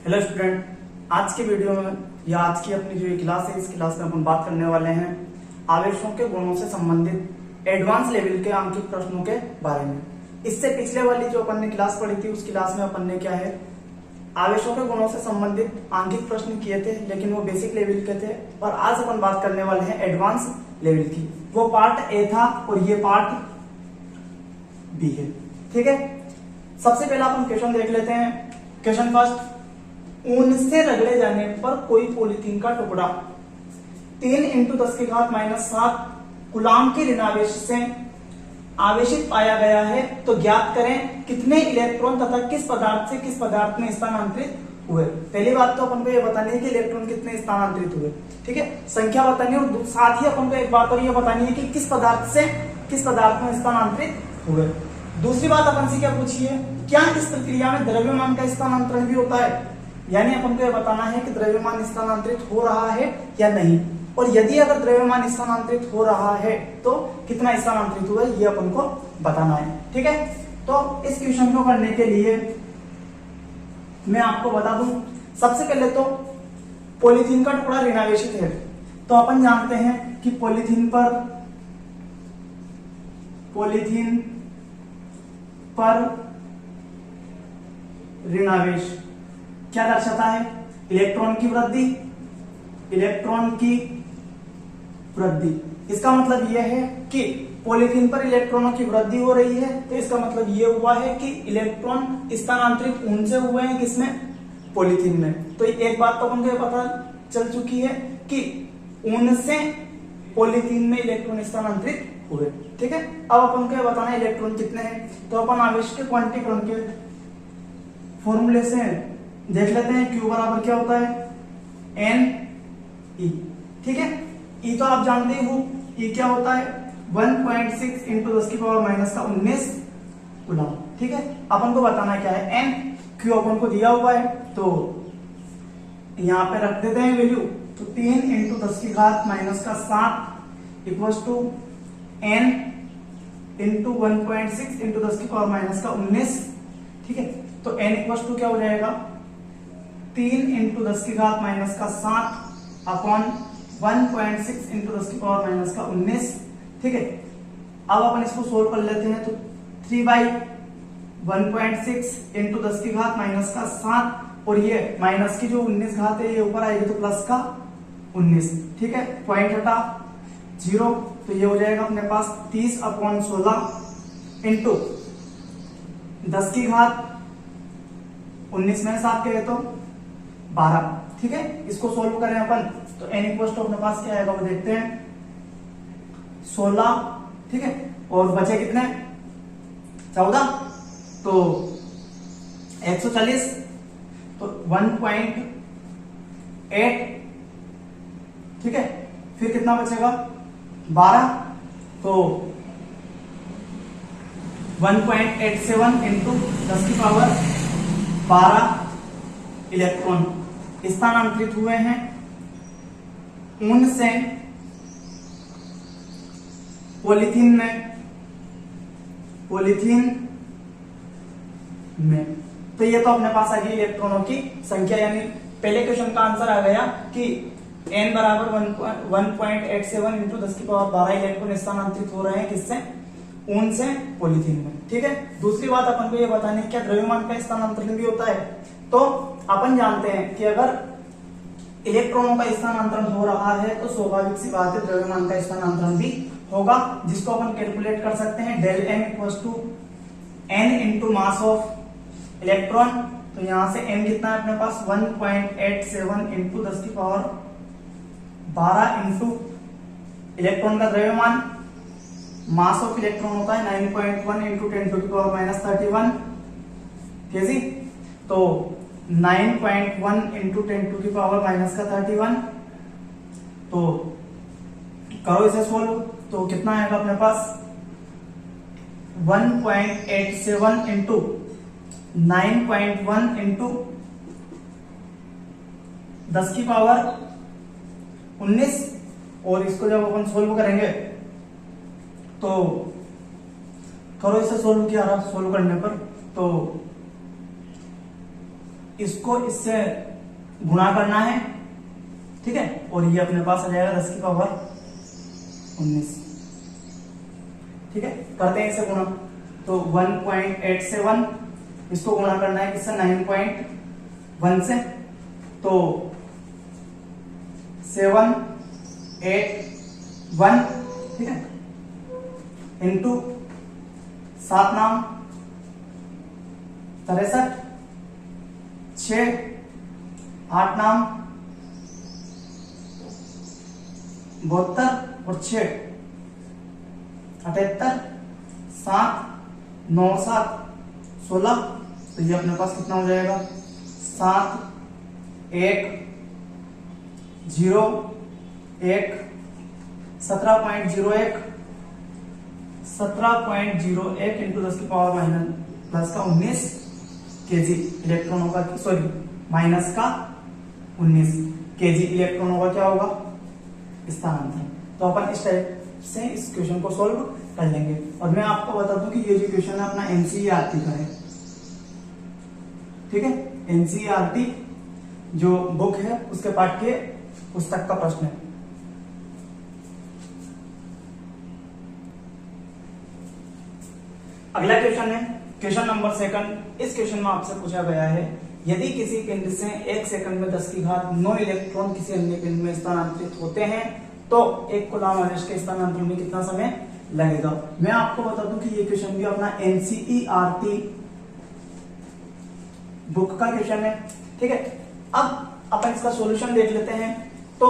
Hello student, आज की video में या आज की अपनी जो ये क्लास है, इस क्लास में अपन बात करने वाले हैं आवेशों के गुणों से संबंधित एडवांस लेवल के आंकिक प्रश्नों के बारे में। इससे पिछले वाली जो अपन ने क्लास पढ़ी थी, उस क्लास में अपन ने क्या है आवेशों के गुणों से संबंधित आंकिक प्रश्न किए थे, लेकिन वो बेसिक लेवल के थे। और आज अपन बात करने वाले हैं एडवांस लेवल की। वो पार्ट ए था और ये पार्ट बी है। ठीक है, सबसे पहला अपन क्वेश्चन देख लेते हैं। क्वेश्चन फर्स्ट, ऊन से रगड़े जाने पर कोई पॉलीथीन का टुकड़ा 3 × 10⁻⁷ कूलाम के ऋणावेश से आवेशित पाया गया है, तो ज्ञात करें कितने इलेक्ट्रॉन तथा किस पदार्थ से किस पदार्थ में स्थानांतरित हुए। पहली बात तो अपन को ये बतानी है कि इलेक्ट्रॉन कितने स्थानांतरित हुए। ठीक है, संख्या बतानी है और साथ ही अपन को एक बात और ये बतानी है कि किस पदार्थ से किस पदार्थ में स्थानांतरित हुए। दूसरी बात अपन से क्या पूछी है, क्या इस प्रक्रिया में द्रव्यमान का स्थानांतरण भी होता है, यानी अपन को यह बताना है कि द्रव्यमान स्थानांतरित हो रहा है या नहीं, और यदि अगर द्रव्यमान स्थानांतरित हो रहा है तो कितना स्थानांतरित हुआ है, ये अपन को बताना है। ठीक है, तो इस क्वेश्चन को करने के लिए मैं आपको बता दूं, सबसे पहले तो पॉलीथीन का टुकड़ा ऋणावेशित है, तो अपन जानते हैं कि पॉलीथीन पर ऋणावेश क्या दर्शाता है, इलेक्ट्रॉन की वृद्धि। इसका मतलब यह है कि पॉलीथीन पर इलेक्ट्रॉनों की वृद्धि हो रही है, तो इसका मतलब यह हुआ है कि इलेक्ट्रॉन स्थानांतरित ऊन से हुए हैं, किसमें, पॉलीथीन में। तो एक बात तो अपन को पता चल चुकी है कि ऊन से पॉलीथीन में इलेक्ट्रॉन स्थानांतरित हुए। ठीक है, अब अपन को बताना है इलेक्ट्रॉन कितने हैं, तो अपन आवेश के क्वांटीकरण के फॉर्मूले से देख लेते हैं। Q बराबर क्या होता है, Ne। ठीक है, E तो आप जानते ही हो, E क्या होता है 1.6 × 10⁻⁻19 कूलम। ठीक है, अपन को बताना क्या है N, Q अपन को दिया हुआ है, तो यहां पे रख देते हैं वैल्यू, तो 3 × 10⁻⁷ इक्वल्स टू N × 1.6 × 10⁻⁻19। ठीक है, तो N इक्वल्स टू क्या हो जाएगा 3 × 10⁻⁷ अपॉन 1.6 × 10⁻⁻19। ठीक है, अब अपन इसको सोल्व कर लेते हैं, तो 3/1.6 × 10⁻⁷, और ये माइनस की जो 19 घात है ये ऊपर आएगी तो प्लस का 19। ठीक है, पॉइंट हटा 0, तो ये हो जाएगा अपने पास 30/16 इंटू 10⁻19 में 7 के तो 12। ठीक है, इसको सोल्व करें अपन, तो n इक्वल्स टू अपने पास क्या आएगा वो देखते हैं, 16। ठीक है, और बचे कितने 14, तो 140, तो 1.8। ठीक है, फिर कितना बचेगा 12, तो 1.87 × 10⁻12 इलेक्ट्रॉन स्थानांतरित हुए हैं ऊन से पॉलीथीन में। तो ये तो अपने पास आ गई इलेक्ट्रॉनों की संख्या, यानी पहले क्वेश्चन का आंसर आ गया कि n बराबर 1.87 × 10⁻12 इलेक्ट्रॉन स्थानांतरित हो रहे हैं, किससे, ऊन से पॉलीथीन में। ठीक है, दूसरी बात अपन को ये बतानी है क्या द्रव्यमान का स्थानांतरण भी होता है। तो अपन जानते हैं कि अगर इलेक्ट्रॉनों का स्थानांतरण हो रहा है तो स्वाभाविक सी बात है द्रव्यमान का स्थानांतरण भी होगा, जिसको अपन कैलकुलेट कर सकते हैं। del m equals to n × mass of electron. तो यहां से n कितना है अपने पास 1.87 × 10⁻12 इंटू इलेक्ट्रॉन का द्रव्यमान, मास ऑफ इलेक्ट्रॉन होता है 9.1 × 10⁻31 कैसी, तो 9.1 × 10⁻31। तो करो इसे सोल्व, तो कितना आएगा अपने पास 1.87 × 9.1 × 10⁻19, और इसको जब अपन सोल्व करेंगे तो करो इसे सोल्व किया, सोल्व करने पर तो इसको इससे गुणा करना है, ठीक है, और ये अपने पास आ जाएगा 10 की पावर 19, ठीक है। करते हैं इसे गुणा, तो 1.87 इसको गुणा करना है किससे, 9.1 से, तो 781, ठीक है, इंटू 7 नाम 63, 6 8 नाम 72 और 6 78, 7 9 7 16, तो ये अपने पास कितना हो जाएगा, 7 1 0 1 17.01 इंटू 10 की पावर माइनस प्लस का 19 केजी इलेक्ट्रॉनों का, सॉरी माइनस का 19 केजी इलेक्ट्रॉनों का क्या होगा, स्थानांतरण। तो अपन इस टाइप से इस क्वेश्चन को सॉल्व कर लेंगे। और मैं आपको बता दूं कि ये जो क्वेश्चन है अपना एनसीईआरटी का है, ठीक है, एनसीईआरटी जो बुक है उसके पाठ्य पुस्तक का प्रश्न है। अगला क्वेश्चन है क्वेश्चन नंबर 2। इस क्वेश्चन में आपसे पूछा गया है, यदि किसी पिंड से 1 सेकंड में 10 की घात 9 इलेक्ट्रॉन किसी अन्य पिंड में स्थानांतरित होते हैं तो 1 कूलम आवेश के स्थानांतरण में कितना समय लगेगा। मैं आपको बता दूं कि ये क्वेश्चन भी अपना एनसीईआरटी बुक का क्वेश्चन है, ठीक है। अब अपन इसका सॉल्यूशन देख लेते हैं। तो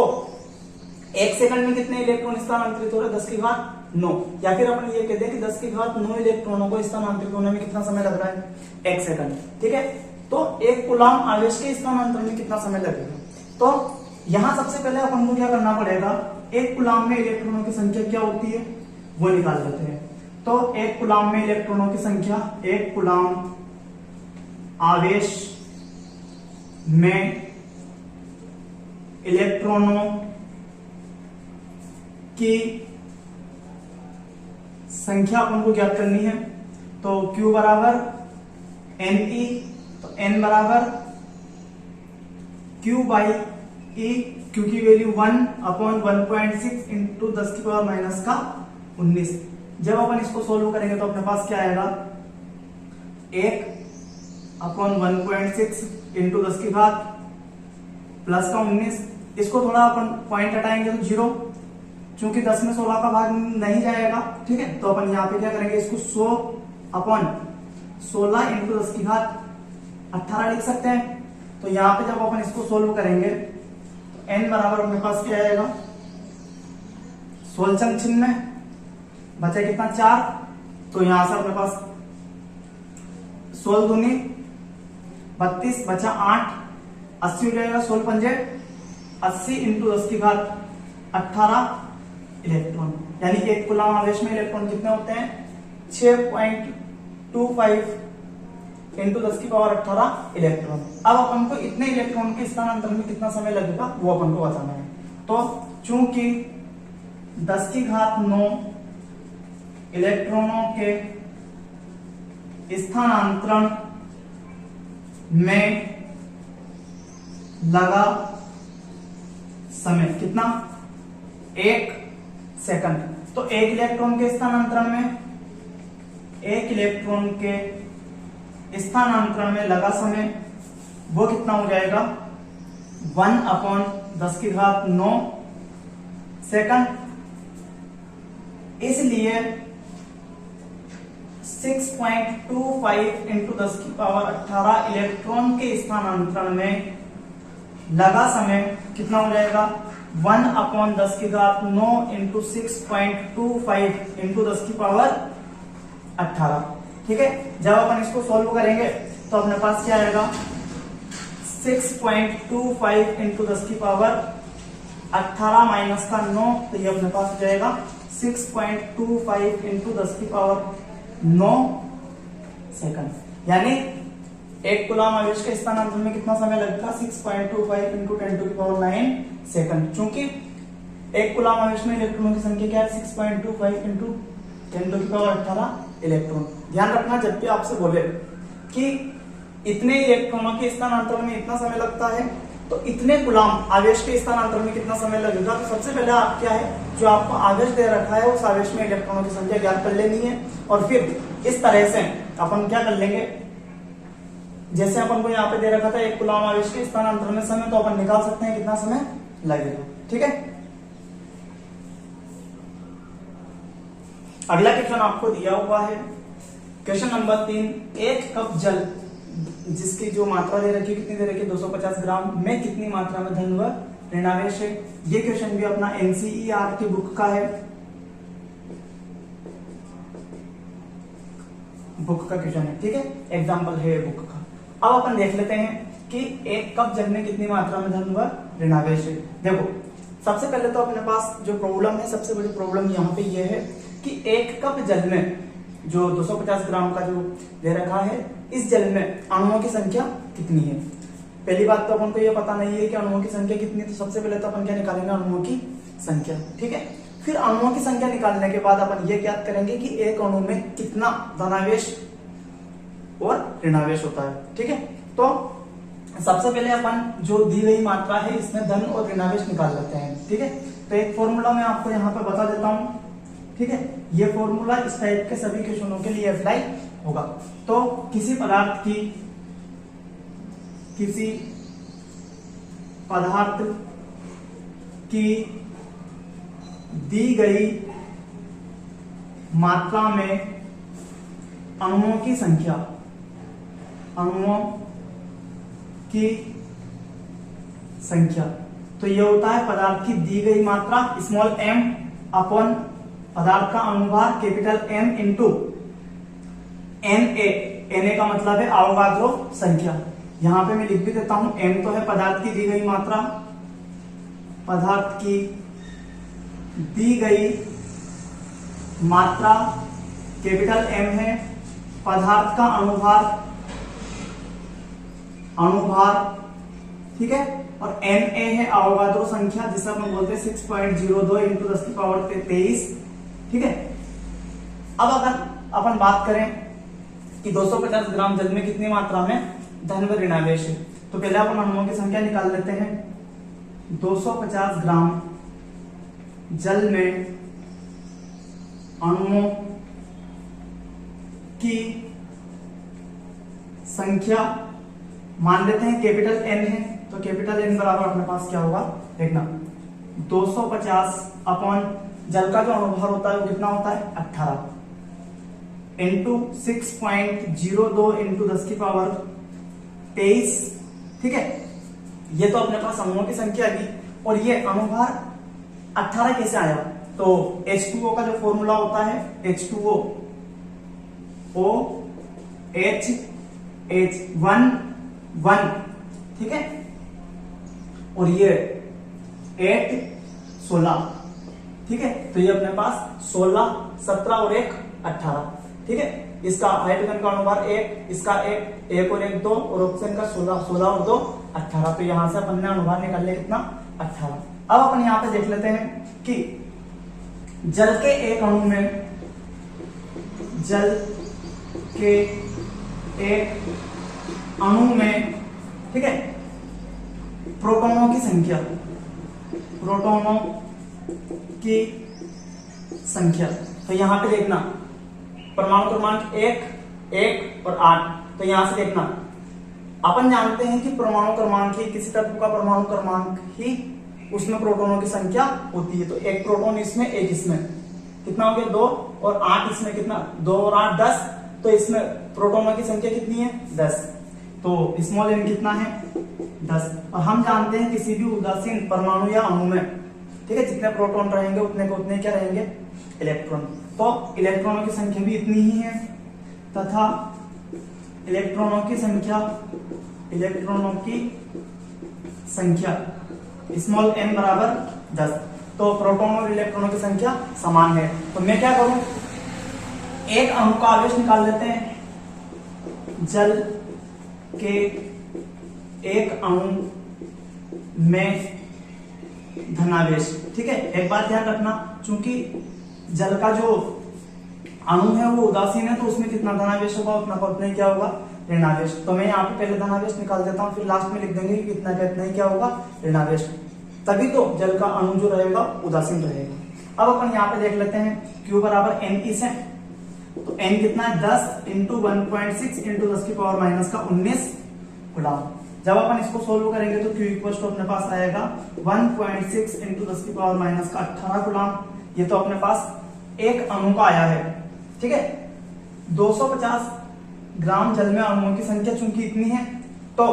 1 सेकंड में कितने इलेक्ट्रॉन स्थानांतरित हो रहे हैं, 10 की घात 9, या फिर अपन ये कहते हैं कि 10 की घात 9 इलेक्ट्रॉनों को स्थानांतरित होने में कितना समय लग रहा है, 1 सेकंड, ठीक है। तो 1 कूलम आवेश के स्थानांतरण में कितना समय लगेगा। तो यहां सबसे पहले अपन को क्या करना पड़ेगा, 1 कूलम में इलेक्ट्रॉनों की संख्या क्या होती है वो निकाल लेते हैं। तो 1 कूलम में इलेक्ट्रॉनों की संख्या, 1 कूलम आवेश में इलेक्ट्रॉनों की संख्या अपन को ज्ञात करनी है। तो Q बराबर NE, तो N बराबर Q बाई E, Q की वैल्यू 1/1.6 इंटू 10 की पावर माइनस का 19। जब अपन इसको सोल्व करेंगे तो अपने पास क्या आएगा, 1/1.6 इंटू 10 की घात प्लस का 19। इसको थोड़ा अपन पॉइंट हटाएंगे तो 0, चूंकि 10 में 16 का भाग नहीं जाएगा, ठीक है। तो अपन यहाँ पे क्या करेंगे, इसको 100/16 इंटू 10 की घात 18 लिख सकते हैं। तो यहाँ पे जब अपन इसको सोल्व करेंगे तो n बराबर अपने पास क्या आएगा, 16 चिन्ह बचा कितना 4, तो यहां से अपने पास 16 दूनी 32 बचा 8, 80 हो जाएगा, 16 पंजे 80 इंटू 10 की घात 18 इलेक्ट्रॉन, यानी 1 कूलम आवेश में इलेक्ट्रॉन कितने होते हैं, 6.25 इंटू 10 की पावर 18 इलेक्ट्रॉन। अब अपन को इतने इलेक्ट्रॉन के स्थानांतरण में कितना समय लगेगा वो अपन को बताना है। तो चूंकि 10 की घात 9 इलेक्ट्रॉनों के स्थानांतरण में लगा समय कितना, 1 सेकंड। तो 1 इलेक्ट्रॉन के स्थानांतरण में, 1 इलेक्ट्रॉन के स्थानांतरण में लगा समय वो कितना हो जाएगा, 1/10 की घात 9 सेकंड। इसलिए 6.25 इंटू 10 की पावर 18 इलेक्ट्रॉन के स्थानांतरण में लगा समय कितना हो जाएगा, 1/10 की घात 9 इंटू 6.25 इंटू 10 की पावर 18, ठीक है। जब अपन इसको सॉल्व करेंगे तो अपने पास क्या आएगा, 6.25 इंटू 10 की पावर 18 माइनस का 9, तो ये अपने पास हो जाएगा 6.25 इंटू 10 की पावर 9 सेकंड। यानी 1 कूलम आवेश के स्थानांतरण में कितना समय लगेगा, 6.25 इंटू 10 टू की पावर 9 सेकंड। चूंकि 1 कूलम आवेश में इलेक्ट्रॉनों की संख्या क्या है, 6.25 इंटू 10 टू की पावर 18 इलेक्ट्रॉन। ध्यान रखना जब भी आपसे बोले कि इतने इलेक्ट्रॉनों के स्थानांतरण में इतना समय लगता है, तो इतने कूलम आवेश के स्थानांतरण में कितना समय लगेगा। तो सबसे पहले आप क्या है, जो आपको आवेश दे रखा है उस आवेश में इलेक्ट्रॉनों की संख्या ज्ञात कर लेनी है, और फिर इस तरह से अपन क्या कर लेंगे, जैसे अपन को यहाँ पे दे रखा था 1 कूलम आवेश के स्थानांतरण में समय, तो अपन निकाल सकते हैं कितना समय लगेगा। ठीक है, अगला क्वेश्चन आपको दिया हुआ है, क्वेश्चन नंबर 3, 1 कप जल जिसकी जो मात्रा दे रखी है, कितनी दे रखी है, 250 ग्राम, में कितनी मात्रा में धन व ऋणावेश है। ये क्वेश्चन भी अपना एनसीईआरटी की बुक का है, बुक का क्वेश्चन है। ठीक है, एग्जाम्पल है बुक का। अब अपन देख लेते हैं कि 1 कप जल में कितनी मात्रा में धन व ऋणावेश है। देखो, सबसे पहले तो अपने पास जो प्रॉब्लम है, सबसे बड़ी प्रॉब्लम यहाँ पे ये है कि 1 कप जल में जो 250 ग्राम का जो दे रखा है, इस जल में अणुओं की संख्या कितनी है। पहली बात तो अपन को ये पता नहीं है कि अणुओं की संख्या कितनी है, तो सबसे पहले तो अपन क्या निकालेंगे, अणुओं की संख्या। ठीक है, फिर अणुओं की संख्या निकालने के बाद अपन ये ज्ञात करेंगे कि एक अणु में कितना धनावेश और ऋणावेश होता है। ठीक है, तो सबसे पहले अपन जो दी गई मात्रा है इसमें धन और ऋणावेश निकाल लेते हैं। ठीक है, तो एक फॉर्मूला मैं आपको यहाँ पे बता देता हूँ। ठीक है, ये फॉर्मूला इस टाइप के सभी क्वेश्चनों के लिए अप्लाई होगा। तो किसी पदार्थ की दी गई मात्रा में अणुओं की संख्या, तो ये होता है पदार्थ की दी गई मात्रा स्मॉल m अपॉन पदार्थ का अनुभार कैपिटल M इंटू Na का मतलब है अवोगाद्रो संख्या। यहां पे मैं लिख भी देता हूं, m तो है पदार्थ की दी गई मात्रा, पदार्थ की दी गई मात्रा कैपिटल M है, पदार्थ का अनुभार, ठीक है, और Na है अवोगाद्रो संख्या जिसे अपन बोलते हैं 6.02 इंटू 10 की पावर 23। ठीक है, अब अगर अपन बात करें कि 250 ग्राम जल में कितनी मात्रा में धन व ऋणावेश है, तो पहले अपन अणुओं की संख्या निकाल लेते हैं। 250 ग्राम जल में अणुओं की संख्या मान लेते हैं कैपिटल N है, तो कैपिटल N बराबर अपने पास क्या होगा देखना, 250 अपॉन जल का जो अनुभार होता है वो कितना होता है 18 इंटू 6.02 इंटू 10 की पावर 23। ठीक है, ये तो अपने पास अणुओं की संख्या आएगी, और ये अनुभार 18 कैसे आया, तो H2O का जो फॉर्मूला होता है H2O OH 1 ठीक है, और ये 8 16। ठीक है, तो ये अपने पास 16 17 और 1 18। ठीक है, इसका हाइड्रोजन का अनुभार 1, इसका 1 और 1 2, और ऑक्सीजन का 16 और 2 18। तो यहां से अपन ने अनुभार निकाल लिया कितना 18। अब अपन यहां पे देख लेते हैं कि जल के एक अणु में ठीक है प्रोटॉनों की संख्या, तो यहां पे देखना परमाणु क्रमांक 1 और 8। तो यहां से देखना, अपन जानते हैं कि परमाणु क्रमांक ही किसी तत्व का परमाणु क्रमांक ही उसमें प्रोटॉनों की संख्या होती है। तो एक प्रोटॉन इसमें, एक इसमें, कितना हो गया 2, और 8 इसमें, कितना 2 और 8 10। तो इसमें प्रोटॉनों की संख्या कितनी है 10। तो स्मॉल n कितना है 10। और हम जानते हैं किसी भी उदासीन परमाणु या अणु में ठीक है जितने प्रोटॉन रहेंगे उतने को उतने क्या रहेंगे इलेक्ट्रॉन। तो इलेक्ट्रॉनों की संख्या भी इतनी ही है, तथा इलेक्ट्रॉनों की संख्या स्मॉल n बराबर 10। तो प्रोटॉन और इलेक्ट्रॉनों की संख्या समान है। तो मैं क्या करूं, एक अणु का आवेश निकाल लेते हैं। जल के एक अणु में धनावेश, ठीक है। एक बात ध्यान रखना, चूंकि जल का जो अणु है वो उदासीन है तो उसमें कितना धनावेश होगा उतना का उतना ही क्या होगा ऋणावेश। तो मैं यहाँ पे पहले धनावेश निकाल देता हूँ, फिर लास्ट में लिख देंगे कि कितना कितना ही क्या होगा, ऋणावेश। तभी तो जल का अणु जो रहेगा उदासीन रहेगा। अब अपन यहाँ पे देख लेते हैं Q बराबर n से, तो n कितना है 10 इंटू 1.6 इंटू 10 की पावर माइनस का 19 गुलाम। जब अपन इसको सोल्व करेंगे तो Q इक्वल टू अपने पास आएगा 1.6 इंटू 10 की पावर माइनस का 18 गुलाम। ये तो अपने पास एक अणु का आया है, ठीक है। 250 ग्राम जल में अणुओं की संख्या चूंकि इतनी है, तो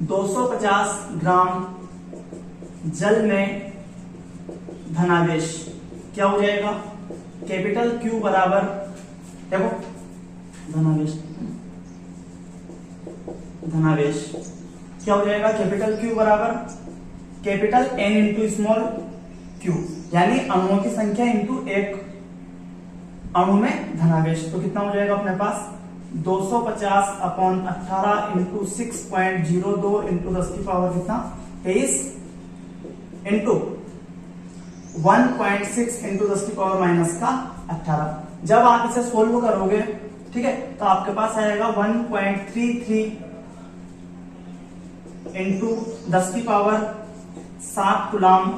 250 ग्राम जल में धनावेश क्या हो जाएगा, कैपिटल Q बराबर, देखो धनावेश क्या हो जाएगा, कैपिटल Q बराबर capital N into small q, यानी अणुओं की संख्या इंटू एक अणु में धनावेश। तो कितना हो जाएगा अपने पास 250 अपॉन 18 इंटू 6.02 इंटू 10 की पावर कितना 23 इंटू 1.6 इंटू 10 की पावर माइनस का 18। जब आप इसे सोल्व करोगे, ठीक है, तो आपके पास आएगा 1.33 इंटू 10 की पावर 7 गुलाम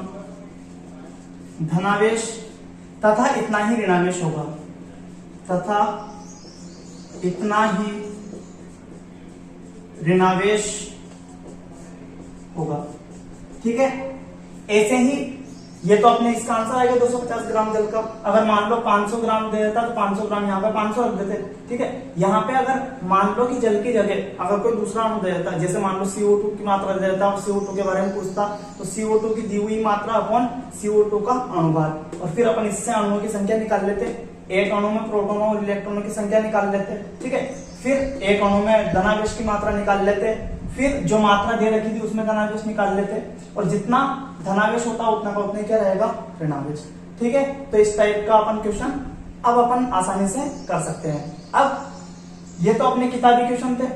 धनावेश, तथा इतना ही ऋणावेश होगा, तथा इतना ही ऋणावेश होगा, ठीक है। ऐसे ही ये तो अपने इसका आंसर आएगा 250 ग्राम जल का। अगर मान लो 500 ग्राम दे देता तो 500 ग्राम यहाँ पे 500 रख देते, ठीक है। यहाँ पे अगर मान लो कि जल की जगह अगर कोई दूसरा अणु दे देता, जैसे मान लो CO2 की मात्रा दे देता और CO2 के बारे में पूछता, तो CO2 की दी हुई मात्रा अपॉन CO2 का अणुभार, और फिर अपन इससे अणुओं की संख्या निकाल लेते। एक अणु में प्रोटोनों और इलेक्ट्रॉनों की संख्या निकाल लेते, ठीक है। फिर एक अणु में धनावेश की मात्रा निकाल लेते, फिर जो मात्रा दे रखी थी उसमें धनावेश निकाल लेते, और जितना धनावेश होता उतना का उतना क्या रहेगा, ऋणावेश, ठीक है। तो इस टाइप का अपन क्वेश्चन अब अपन आसानी से कर सकते हैं। अब ये तो अपने किताबी क्वेश्चन थे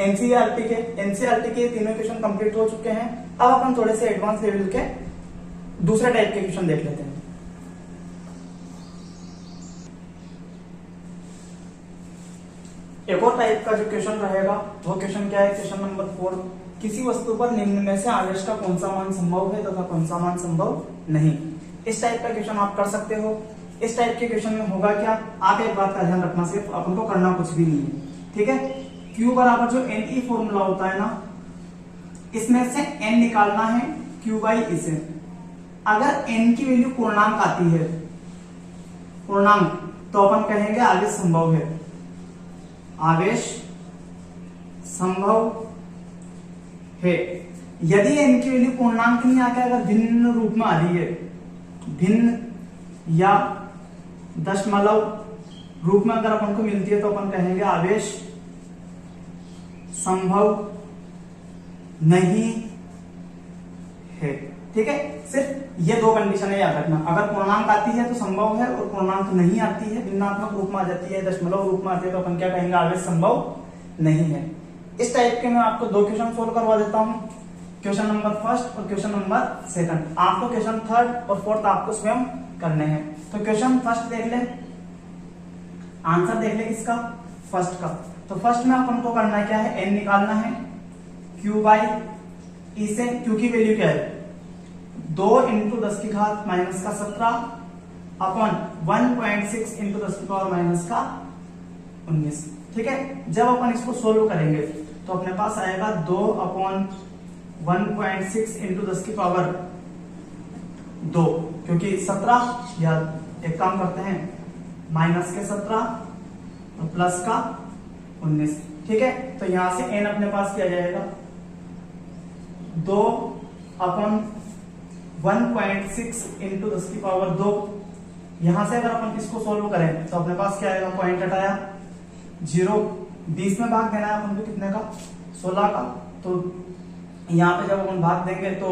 एनसीईआरटी के तीनों क्वेश्चन कंप्लीट हो चुके हैं। अब अपन थोड़े से एडवांस लेवल के दूसरे टाइप के क्वेश्चन देख लेते हैं। एक और टाइप का जो क्वेश्चन रहेगा वो क्वेश्चन क्या है, क्वेश्चन नंबर 4, किसी वस्तु पर निम्न में से आवेश का कौन सा मान संभव है तथा कौन सा मान संभव नहीं। इस टाइप का क्वेश्चन आप कर सकते हो। इस टाइप के क्वेश्चन में होगा क्या, आप एक बात का ध्यान रखना, सिर्फ अपन को करना कुछ भी नहीं है, ठीक है। Q बराबर जो Ne फॉर्मूला होता है ना, इसमें से n निकालना है Q बाई E से। अगर n की वैल्यू पूर्णांक आती है, पूर्णांक, तो अपन कहेंगे आवेश संभव है, आवेश संभव है। यदि n की वैल्यू पूर्णांक नहीं आके अगर भिन्न रूप में आ रही है, भिन्न या दशमलव रूप में अगर अपन को मिलती है, तो अपन कहेंगे आवेश संभव नहीं है, ठीक है। सिर्फ ये दो कंडीशन है याद रखना, अगर पूर्णांक आती है तो संभव है, और पूर्णांक नहीं आती है, भिन्नात्मक रूप में आ जाती है, दशमलव रूप में आती है, तो अपन क्या कहेंगे, आवेश संभव नहीं है। इस टाइप के मैं आपको दो क्वेश्चन सोल्व करवा देता हूं, क्वेश्चन नंबर फर्स्ट और क्वेश्चन नंबर सेकंड। आपको क्वेश्चन थर्ड और फोर्थ आपको स्वयं करने हैं। तो क्वेश्चन फर्स्ट देख ले, आंसर देख ले इसका फर्स्ट का। तो फर्स्ट में अपन को करना क्या है, n निकालना है Q बाई E से। Q की वैल्यू क्या है, 2 इंटू 10 की घात माइनस का 17 अपॉन 1.6 इंटू 10 की पावर माइनस का 19, ठीक है। जब अपन इसको सोल्व करेंगे तो अपने पास आएगा 2 अपॉन 1.6 इंटू 10 की पावर 2, क्योंकि 17, या एक काम करते हैं, माइनस के 17 और प्लस का 19, ठीक है। तो यहां से n अपने पास किया जाएगा 2 अपॉन 1.6 इंटू 10 की पावर 2। यहां से अगर अपन इसको सोल्व करें तो अपने पास क्या आएगा, पॉइंट हटाया 0, 20 में भाग देना है अपन को कितने का, 16 का। तो यहाँ पे जब अपन भाग देंगे तो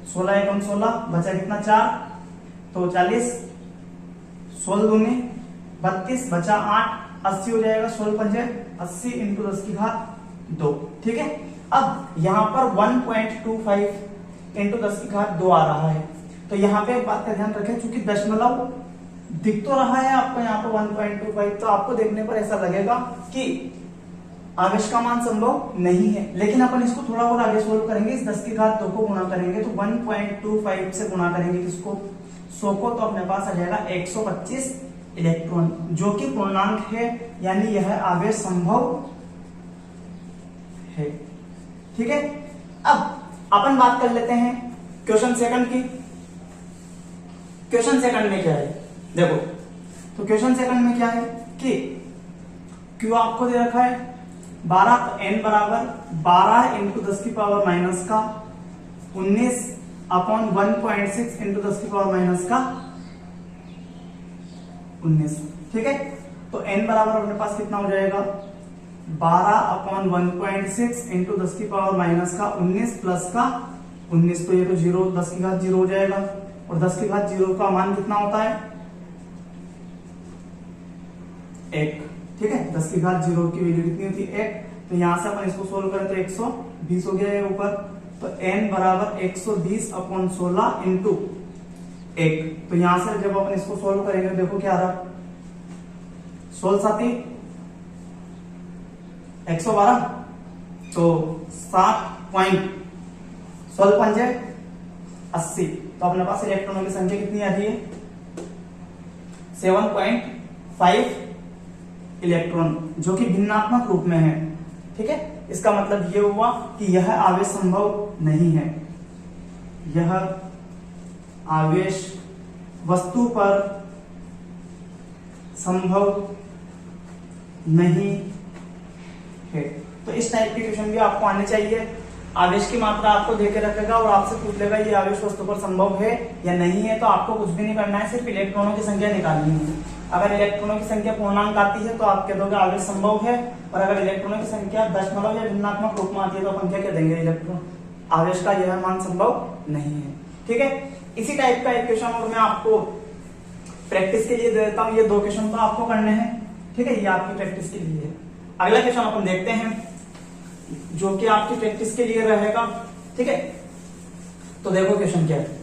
16 एकम 16, बचा कितना 4, तो 40, 16 दूनी 32, बचा 8, 80 हो जाएगा, 16 पंजे 80 इंटू 10 की घात 2, ठीक है। अब यहाँ पर 1.25 इंटू 10 की घात 2 आ रहा है। तो यहाँ पे एक बात का ध्यान रखें, चूंकि दशमलव दिख तो रहा है आपको यहाँ पर 1.25, तो आपको देखने पर ऐसा लगेगा कि आवेश का मान संभव नहीं है। लेकिन अपन इसको थोड़ा और आगे सोल्व करेंगे। इस 10 की घात 2 को गुणा करेंगे तो 1.25 से गुणा करेंगे किसको, 100 को, तो अपने पास आ जाएगा 125 इलेक्ट्रॉन, जो कि पूर्णांक है, यानी यह आवेश संभव है। ठीक है, अब अपन बात कर लेते हैं क्वेश्चन सेकंड की। क्वेश्चन सेकंड में क्या है, देखो, तो क्वेश्चन सेकंड में क्या है कि क्यू आपको दे रखा है 12, तो n बराबर 12 इंटू 10 की पावर माइनस का 19 अपॉन 1.6 इंटू 10 की पावर माइनस का 19। ठीक है, तो n बराबर अपने पास कितना हो जाएगा, 12 अपॉन 1.6 इंटू 10 की पावर माइनस का 19 प्लस का 19, तो ये तो 0, 10 की घात 0 हो जाएगा। और 10 की घात 0 का मान कितना होता है, 1। ठीक है, 10 की घात 0 की वैल्यू कितनी होती है, 1। तो यहां से अपन इसको सोल्व करें तो 120 हो गया है ऊपर, तो n बराबर 120 अपॉन 16 इंटू 1। तो यहां से जब अपन इसको सोल्व करेंगे, देखो क्या रहा, 16 साथी 112, तो 7 पॉइंट 16 पंजे 80। तो अपने पास इलेक्ट्रॉनों की संख्या कितनी आ रही है, 7.5 इलेक्ट्रॉन, जो कि भिन्नात्मक रूप में है। ठीक है, इसका मतलब यह हुआ कि यह आवेश संभव नहीं है, यह आवेश वस्तु पर संभव नहीं है। तो इस टाइप के क्वेश्चन भी आपको आने चाहिए। आवेश की मात्रा आपको देके रखेगा और आपसे पूछ लेगा ये आवेश वस्तु पर संभव है या नहीं है, तो आपको कुछ भी नहीं करना है, सिर्फ इलेक्ट्रॉनों की संख्या निकालनी है। अगर इलेक्ट्रॉनों की संख्या पूर्णांक आती है तो आप कह दोगे आवेश संभव है, और अगर इलेक्ट्रॉनों की संख्या दशमलव या भिन्नात्मक रूप में आती है तो अपन क्या कह देंगे, इलेक्ट्रॉन आवेश का यह मान संभव नहीं है। ठीक है, इसी टाइप का एक क्वेश्चन और मैं आपको प्रैक्टिस के लिए दे देता हूँ। ये 2 क्वेश्चन तो आपको करने हैं। ठीक है, ये आपकी प्रैक्टिस के लिए है। अगला क्वेश्चन अपन देखते हैं, जो कि आपकी प्रैक्टिस के लिए रहेगा। ठीक है, तो देखो क्वेश्चन क्या है।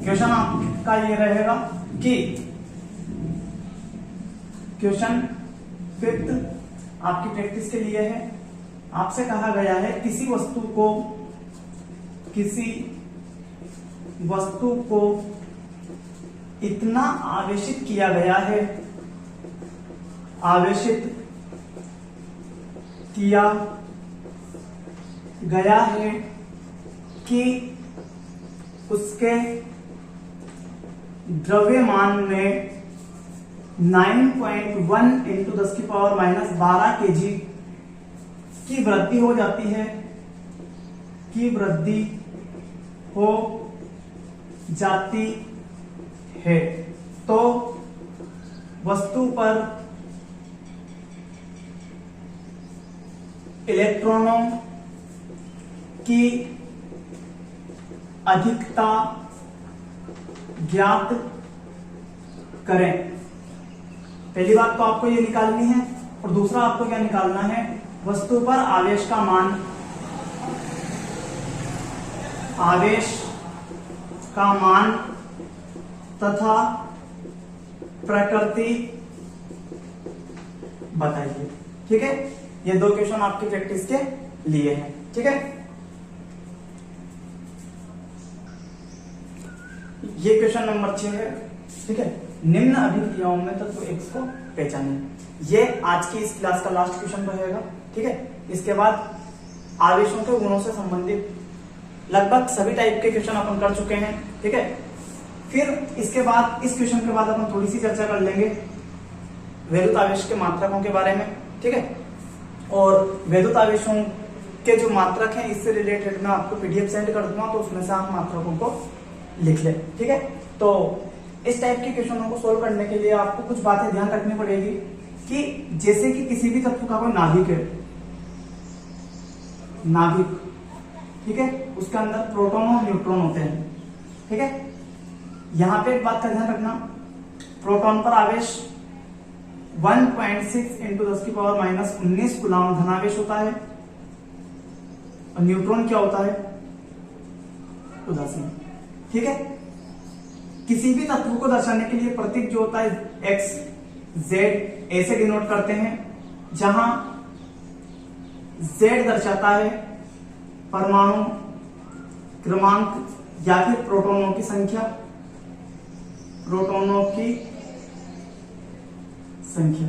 क्वेश्चन आपका ये रहेगा कि क्वेश्चन 5th आपकी प्रैक्टिस के लिए है। आपसे कहा गया है किसी वस्तु को इतना आवेशित किया गया है, आवेशित किया गया है कि उसके द्रव्यमान में 9.1 इंटू 10 की पावर माइनस 12 kg की वृद्धि हो जाती है, की वृद्धि हो जाती है, तो वस्तु पर इलेक्ट्रॉनों की अधिकता ज्ञात करें। पहली बात तो आपको ये निकालनी है, और दूसरा आपको क्या निकालना है, वस्तु पर आवेश का मान, आवेश का मान तथा प्रकृति बताइए। ठीक है, ये 2 क्वेश्चन आपकी प्रैक्टिस के लिए हैं। ठीक है, ये क्वेश्चन नंबर 6 है। ठीक है, निम्न अभिक्रियाओं में तत्व X को पहचानें। ये आज की इस क्लास का लास्ट क्वेश्चन रहेगा। ठीक है, इसके बाद आवेशों के गुणों से संबंधित लगभग सभी टाइप के क्वेश्चन अपन कर चुके हैं। ठीक है, फिर इसके बाद इस क्वेश्चन के बाद अपन थोड़ी सी चर्चा कर लेंगे वैद्युत आवेश के मात्रकों के बारे में। ठीक है, और वैद्युत आवेशों के जो मात्रक हैं इससे रिलेटेड मैं आपको पीडीएफ सेंड कर दूंगा, तो उसमें से आप मात्रकों को लिख ले। ठीक है, तो इस टाइप के क्वेश्चनों को सोल्व करने के लिए आपको कुछ बातें ध्यान रखनी पड़ेगी कि जैसे कि किसी भी तत्व का कोई नाभिक है, नाभिक, ठीक है, उसके अंदर प्रोटॉन और न्यूट्रॉन होते हैं। ठीक है, यहां पे एक बात का ध्यान रखना, प्रोटॉन पर आवेश 1.6 इंटू 10 की पावर माइनस 19 कूलम धनावेश होता है, और न्यूट्रॉन क्या होता है, उदासीन। ठीक है। किसी भी तत्व को दर्शाने के लिए प्रतीक जो होता है एक्स जेड ऐसे डिनोट करते हैं, जहां जेड दर्शाता है परमाणु क्रमांक या फिर प्रोटॉनों की संख्या, प्रोटॉनों की संख्या।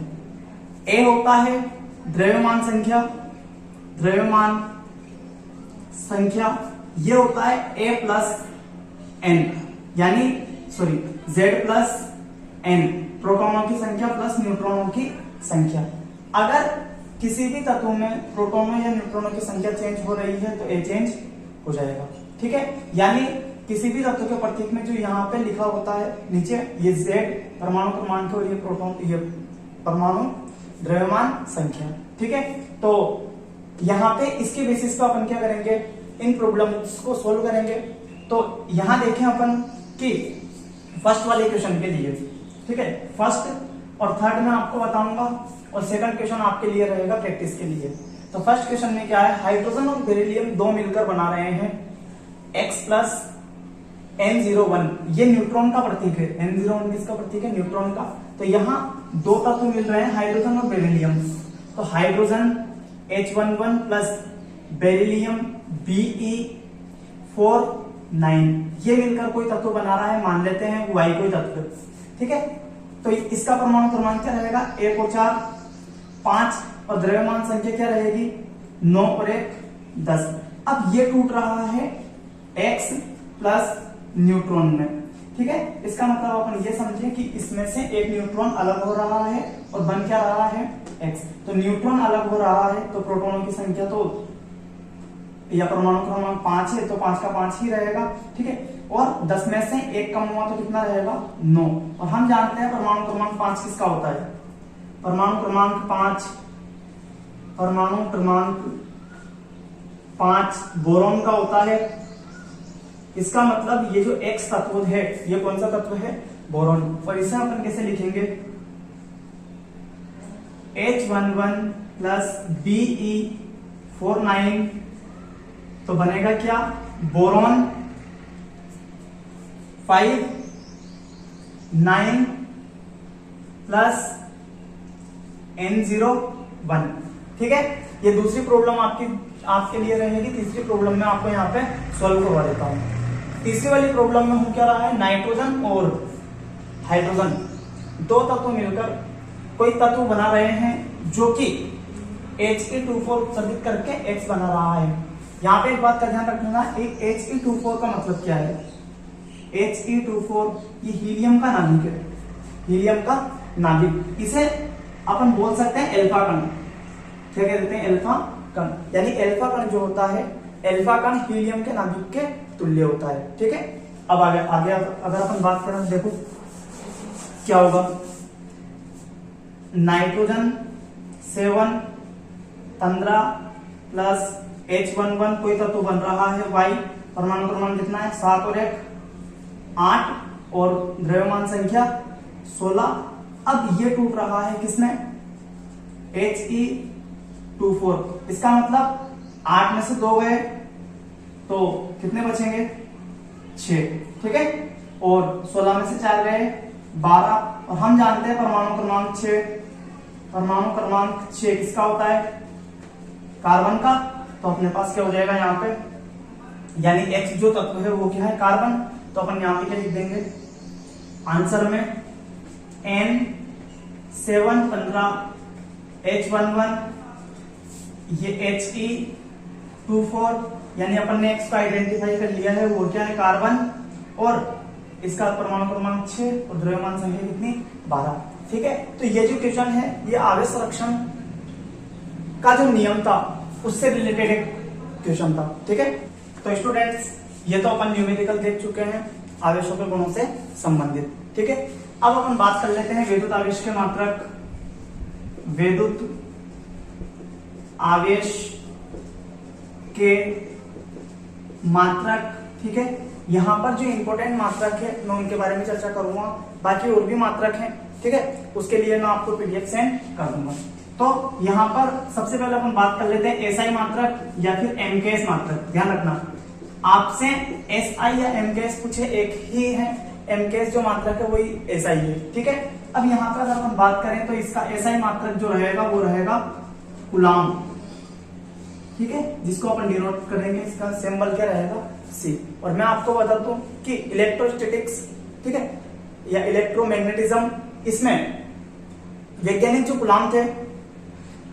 ए होता है द्रव्यमान संख्या, द्रव्यमान संख्या। ये होता है ए प्लस एन, यानी सॉरी जेड प्लस एन, प्रोटॉनों की संख्या प्लस न्यूट्रॉनों की संख्या। अगर किसी भी तत्व में प्रोटॉनों या न्यूट्रॉनों की संख्या चेंज हो रही है तो ए चेंज हो जाएगा, ठीक है। यानी किसी भी तत्व के प्रतीक में जो यहाँ पे लिखा होता है नीचे, ये जेड परमाणु क्रमांक और ये प्रोटॉन, ये परमाणु द्रव्यमान संख्या, ठीक है। तो यहाँ पे इसके बेसिस पे अपन क्या करेंगे, इन प्रॉब्लम्स को सोल्व करेंगे। तो यहाँ देखें अपन कि फर्स्ट वाले क्वेश्चन के लिए, ठीक है, फर्स्ट और थर्ड में आपको बताऊंगा और सेकंड क्वेश्चन आपके लिए रहेगा प्रैक्टिस के लिए। तो फर्स्ट क्वेश्चन में क्या है, हाइड्रोजन और बेरिलियम दो मिलकर बना रहे हैं x प्लस N01, ये न्यूट्रॉन का प्रतीक है। N01 किसका प्रतीक है, न्यूट्रॉन का। तो यहाँ दो तत्व मिल रहे हैं, हाइड्रोजन और बेरिलियम। तो hydrogen H11 plus beryllium Be49, ये मिलकर कोई तत्व बना रहा है, मान लेते हैं Y कोई तत्व, ठीक है। तो इसका परमाणु क्रमांक क्या रहेगा, 1 और 4 5, और द्रव्यमान संख्या क्या रहेगी, 9 और 1 10। अब ये टूट रहा है X प्लस न्यूट्रॉन में, ठीक है। इसका मतलब अपन ये समझे कि इसमें से एक न्यूट्रॉन अलग हो रहा है और बन क्या रहा है, X। तो न्यूट्रॉन अलग हो रहा है तो प्रोटॉनों की संख्या तो या परमाणु क्रमांक 5 है, तो 5 का 5 ही रहेगा, ठीक है। और 10 में से एक कम हुआ तो कितना रहेगा, 9। और हम जानते हैं परमाणु क्रमांक 5 किसका होता है, परमाणु क्रमांक 5, परमाणु क्रमांक 5 बोरॉन का होता है। इसका मतलब ये जो X तत्व है, ये कौन सा तत्व है, बोरॉन। और इसे अपन कैसे लिखेंगे, H11 प्लस Be49, तो बनेगा क्या, बोरॉन 5 9 प्लस N01, ठीक है। ये दूसरी प्रॉब्लम आपके लिए रहेगी। तीसरी प्रॉब्लम में आपको यहाँ पे सॉल्व करवा देता हूं। तीसरी वाली प्रॉब्लम में हो क्या रहा है, नाइट्रोजन और हाइड्रोजन दो तत्व मिलकर कोई तत्व बना रहे हैं जो कि He24 उत्सर्जित करके X बना रहा है। यहाँ पे एक बात का ध्यान रखना, He24 का मतलब क्या है, He24 ये हीलियम का नाभिक है, हीलियम का नाभिक। इसे अपन बोल सकते हैं अल्फा कण, क्या कह देते हैं, अल्फा कण। यानी अल्फा कण जो होता है, अल्फा कण हीलियम के नाभिक के तुल्य होता है, ठीक है। अब आगे अगर अपन बात करें, देखो क्या होगा, नाइट्रोजन 7 15 प्लस H11 कोई तत्व बन रहा है Y, परमाणु क्रमांक कितना है, 7 और 1 8, और द्रव्यमान संख्या 16। अब ये टूट रहा है किसमें, He24। इसका मतलब 8 में से 2 गए तो कितने बचेंगे, 6, ठीक है। और 16 में से 4 गए 12, और हम जानते हैं परमाणु क्रमांक 6, परमाणु क्रमांक 6 किसका होता है, कार्बन का। तो अपने पास क्या हो जाएगा यहाँ पे, यानी X जो तत्व है वो क्या है, कार्बन। तो अपन यहाँ पे क्या लिख देंगे आंसर में, N7 15 H11, ये He24, यानी अपन ने X को आइडेंटिफाई कर लिया है, वो क्या है, कार्बन। और इसका परमाणु क्रमांक 6 और द्रव्यमान संख्या कितनी, 12, ठीक है। तो ये जो क्वेश्चन है ये आवेश संरक्षण का जो नियम था उससे रिलेटेड एक क्वेश्चन था, ठीक है। तो स्टूडेंट्स ये तो अपन न्यूमेरिकल देख चुके हैं आवेशों के गुणों से संबंधित, ठीक है। अब अपन बात कर लेते हैं विद्युत आवेश के मात्रक, विद्युत आवेश के मात्रक, ठीक है। यहां पर जो इंपॉर्टेंट मात्रक है मैं उनके बारे में चर्चा करूंगा, बाकी और भी मात्रक हैं, ठीक है, उसके लिए मैं आपको PDF सेंड कर दूंगा। तो यहाँ पर सबसे पहले अपन बात कर लेते हैं SI मात्रक या फिर MKS मात्रक। ध्यान रखना आपसे एस आई या एम के एस पूछे एक ही है, एम के एस जो मात्रक है वही एस आई है, ठीक है। अब यहाँ पर अगर हम बात करें तो इसका एस आई मात्रक जो रहेगा वो रहेगा कूलाम, ठीक है, जिसको अपन डिनोट करेंगे, इसका सिंबल क्या रहेगा सी। और मैं आपको बता दूं कि इलेक्ट्रोस्टैटिक्स, ठीक है, या इलेक्ट्रोमैग्नेटिज्म, इसमें वैज्ञानिक जो कूलाम थे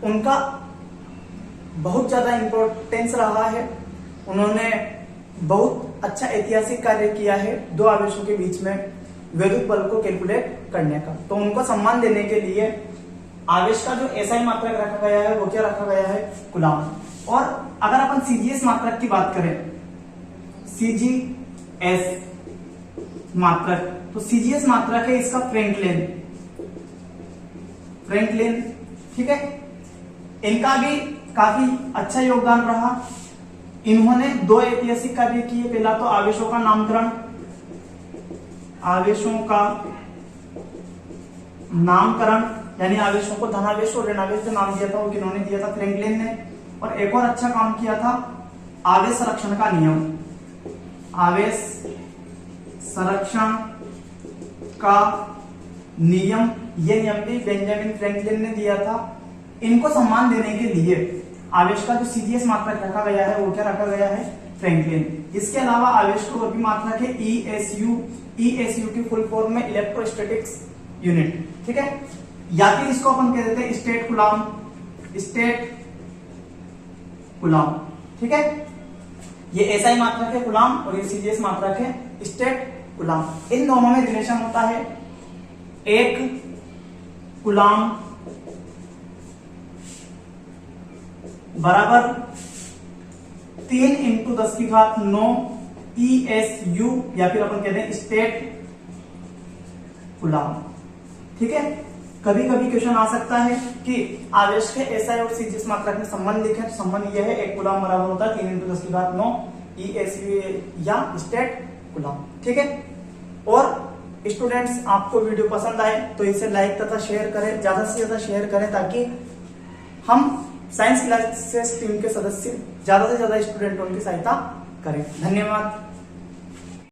उनका बहुत ज्यादा इंपॉर्टेंस रहा है। उन्होंने बहुत अच्छा ऐतिहासिक कार्य किया है दो आवेशों के बीच में वैद्युत बल को कैलकुलेट करने का। तो उनको सम्मान देने के लिए आवेश का जो एसआई मात्रक रखा गया है वो क्या रखा गया है, कूलाम। और अगर अपन सीजीएस मात्रक की बात करें, सीजीएस मात्रक, तो सीजीएस मात्रक है इसका फ्रैंकलिन, ठीक है। इनका भी काफी अच्छा योगदान रहा। इन्होंने दो ऐतिहासिक कार्य किए। पहला तो आवेशों का नामकरण, यानी आवेशों को धनावेश और ऋणावेश जो नाम दिया था वो किन्होंने दिया था, फ्रैंकलिन ने। और एक और अच्छा काम किया था आवेश संरक्षण का नियम, आवेश संरक्षण का नियम, ये नियम भी बेंजामिन फ्रैंकलिन ने दिया था। इनको सम्मान देने के लिए आवेश का जो सीजीएस मात्रक रखा गया है वो क्या रखा गया है, फ्रैंकलिन। इसके अलावा आवेश को और भी मात्रक है ईएसयू की फुल फॉर्म में इलेक्ट्रोस्टैटिक्स यूनिट, ठीक है, या फिर इसको अपन कह देते हैं स्टेट कूलाम, ठीक है। ये एसआई मात्रक है कूलाम और ये सीजीएस मात्रक है स्टेट कूलाम। इन दोनों में रिलेशन होता है, एक कूलाम बराबर 3 × 10⁹ ESU, या फिर अपन कहते हैं स्टेट कूलाम, ठीक है। कभी कभी क्वेश्चन आ सकता है कि आवेश के एसआई और सीजीएस मात्रक में संबंध लिखें, तो संबंध यह है एक कूलाम बराबर होता है 3 × 10⁹ ESU या स्टेट कूलाम, ठीक है। और स्टूडेंट्स, आपको वीडियो पसंद आए तो इसे लाइक तथा शेयर करें, ज्यादा से ज्यादा शेयर करें, ताकि हम साइंस क्लासेस टीम के सदस्य ज्यादा से ज्यादा स्टूडेंटों की सहायता करें। धन्यवाद।